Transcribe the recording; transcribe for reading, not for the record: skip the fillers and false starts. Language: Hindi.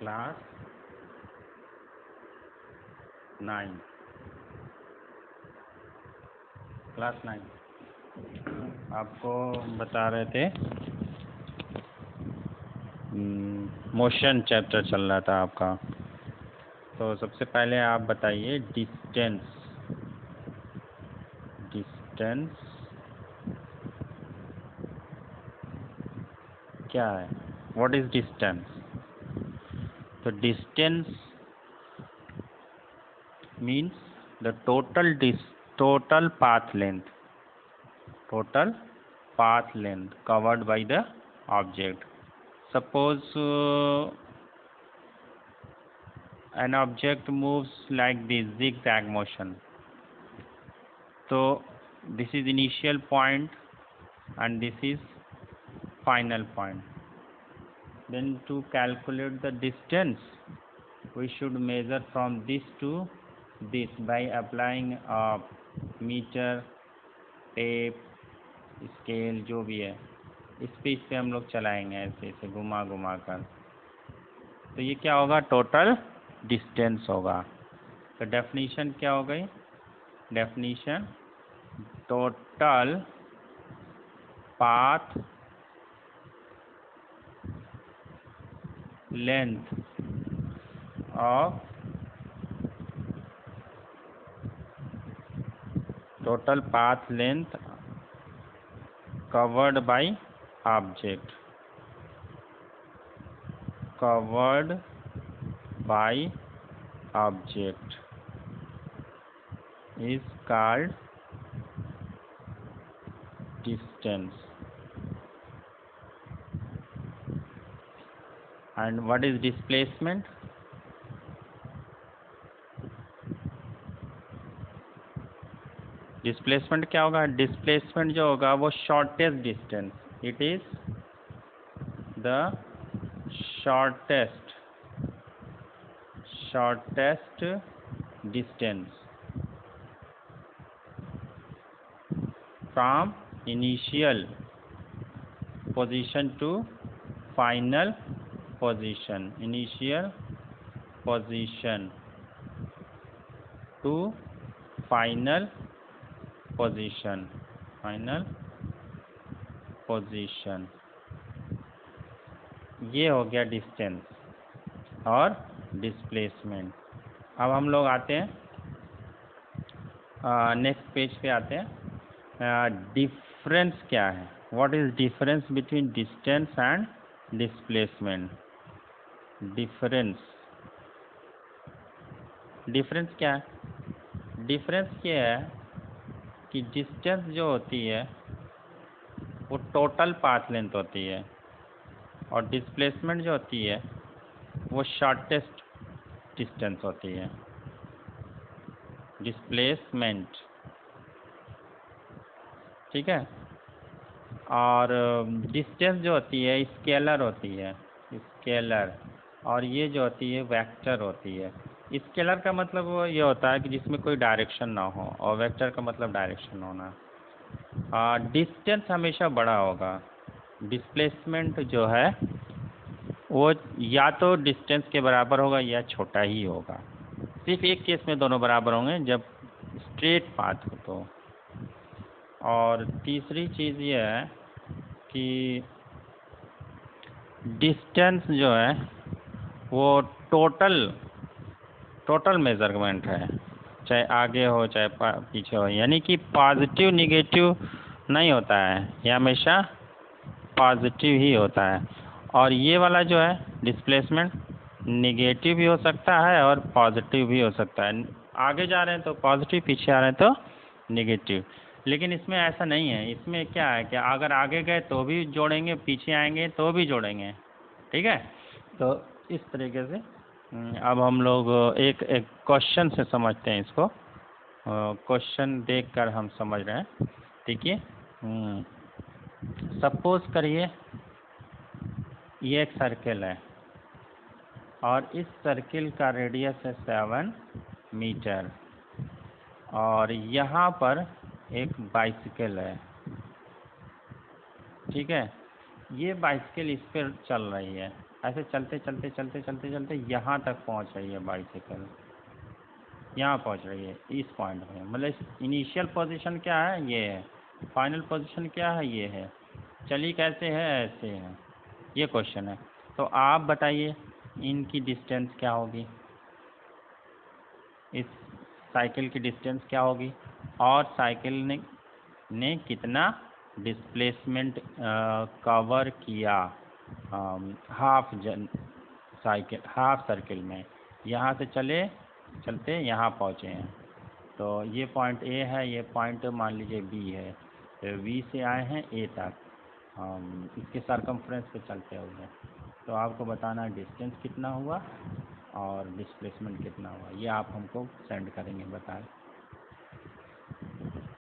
क्लास 9 आपको बता रहे थे मोशन चैप्टर चल रहा था आपका। तो सबसे पहले आप बताइए डिस्टेंस क्या है, व्हाट इज डिस्टेंस। तो distance means the total path length covered by the object. Suppose an object moves like this, zigzag motion. So this is initial point and this is final point. Then to calculate the distance, we should measure from this to this by applying a meter, tape, scale जो भी है, इस पे हम लोग चलाएंगे ऐसे घुमा कर। तो ये क्या होगा, टोटल डिस्टेंस होगा। तो डेफिनेशन क्या हो गई, definition total path length of total path length covered by object is called distance. And what is displacement? Displacement क्या होगा, डिस्प्लेसमेंट जो होगा वो shortest distance, it is the shortest distance from initial position to final position, initial position to final position, ये हो गया डिस्टेंस और डिस्प्लेसमेंट। अब हम लोग आते हैं नेक्स्ट पेज पे आते हैं। डिफरेंस क्या है, what is difference between distance and displacement. Difference क्या है, डिफरेंस क्या है कि डिस्टेंस जो होती है वो टोटल पाथ लेंथ होती है और डिस्प्लेसमेंट जो होती है वो शॉर्टेस्ट डिस्टेंस होती है। डिस्प्लेसमेंट, ठीक है। और डिस्टेंस जो होती है स्केलर होती है, स्केलर, और ये जो होती है वेक्टर होती है। स्केलर का मतलब वो ये होता है कि जिसमें कोई डायरेक्शन ना हो, और वेक्टर का मतलब डायरेक्शन होना। डिस्टेंस हमेशा बड़ा होगा, डिस्प्लेसमेंट जो है वो या तो डिस्टेंस के बराबर होगा या छोटा ही होगा। सिर्फ एक केस में दोनों बराबर होंगे, जब स्ट्रेट पाथ हो तो। और तीसरी चीज़ ये है कि डिस्टेंस जो है वो टोटल मेजरमेंट है, चाहे आगे हो चाहे पीछे हो, यानी कि पॉजिटिव निगेटिव नहीं होता है, यह हमेशा पॉजिटिव ही होता है। और ये वाला जो है डिस्प्लेसमेंट निगेटिव भी हो सकता है और पॉजिटिव भी हो सकता है। आगे जा रहे हैं तो पॉजिटिव, पीछे आ रहे हैं तो निगेटिव। लेकिन इसमें ऐसा नहीं है, इसमें क्या है कि अगर आगे गए तो भी जोड़ेंगे, पीछे आएंगे तो भी जोड़ेंगे, ठीक है। तो इस तरीके से अब हम लोग एक क्वेश्चन से समझते हैं इसको। क्वेश्चन देखकर हम समझ रहे हैं, ठीक है। सपोज करिए ये एक सर्किल है और इस सर्किल का रेडियस है 7 मीटर, और यहाँ पर एक बाइसिकल है, ठीक है। ये बाइसिकल इस पर चल रही है ऐसे चलते चलते चलते चलते चलते यहाँ तक पहुँच रही है बाईसाइकिल, यहाँ पहुँच रही है इस पॉइंट में। मतलब इनिशियल पोजीशन क्या है, ये है। फाइनल पोजीशन क्या है, ये है। चली कैसे है, ऐसे है। ये क्वेश्चन है। तो आप बताइए इनकी डिस्टेंस क्या होगी, इस साइकिल की डिस्टेंस क्या होगी, और साइकिल ने कितना डिस्प्लेसमेंट कवर किया हाफ सर्किल में। यहाँ से चलते यहाँ पहुँचे हैं। तो ये पॉइंट ए है, ये पॉइंट मान लीजिए बी है, तो बी से आए हैं ए तक, इसके सरकमफ्रेंस पे चलते हुए। तो आपको बताना है डिस्टेंस कितना हुआ और डिस्प्लेसमेंट कितना हुआ। ये आप हमको सेंड करेंगे, बताएं।